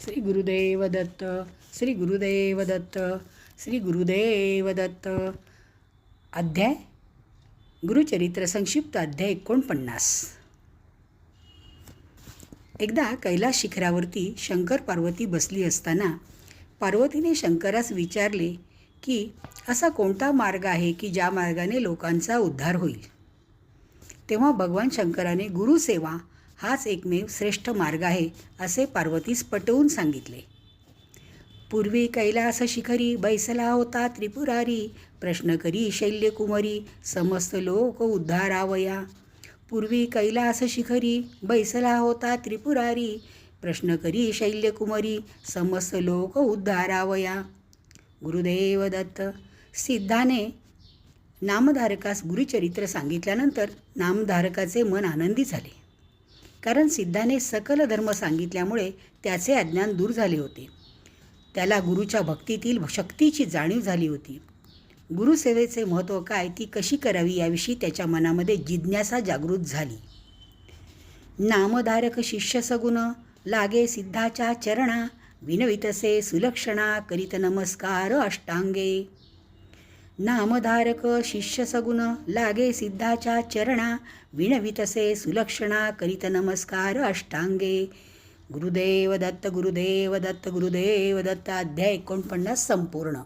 श्री गुरुदेव दत्त. श्री गुरुदेव दत्त. श्री गुरुदेव दत्त. अध्याय गुरुचरित्र संक्षिप्त अध्याय 49. एकदा कैलास शिखरावरती शंकर पार्वती बसली असताना पार्वतीने शंकरास विचारले की असा कोणता मार्ग आहे की ज्या मार्गाने लोकांचा उद्धार होईल. तेव्हा भगवान शंकराने गुरुसेवा हाच एकमेव श्रेष्ठ मार्ग आहे असे पार्वतीस पटवून सांगितले. पूर्वी कैलास शिखरी बैसला होता त्रिपुरारी, प्रश्न करी शैल्यकुमारी समस्त लोक उद्धारावया. पूर्वी कैलास शिखरी बैसला होता त्रिपुरारी, प्रश्न करी शैल्यकुमारी समस्त लोक उद्धारावया. गुरुदेव दत्त. सिद्धाने नामधारकास गुरुचरित्र सांगितल्यानंतर नामधारकाचे मन आनंदी झाले, कारण सिद्धाने सकल धर्म सांगितल्यामुळे त्याचे अज्ञान दूर झाले होते. त्याला गुरुच्या भक्तीतील शक्तीची जाणीव झाली होती. गुरुसेवेचे महत्त्व काय, ती कशी करावी याविषयी त्याच्या मनामध्ये जिज्ञासा जागृत झाली. नामधारक शिष्य सगुण लागे सिद्धाच्या चरणा, विनवितसे सुलक्षणा करीत नमस्कार अष्टांगे. नामधारक शिष्य सगुण लागे सिद्धाच्या चरणा, विणवितसे सुलक्षणा करीत नमस्कार अष्टांगे. गुरुदेव दत्त. गुरुदेव दत्त. गुरुदेव दत्त. अध्याय 49 संपूर्ण.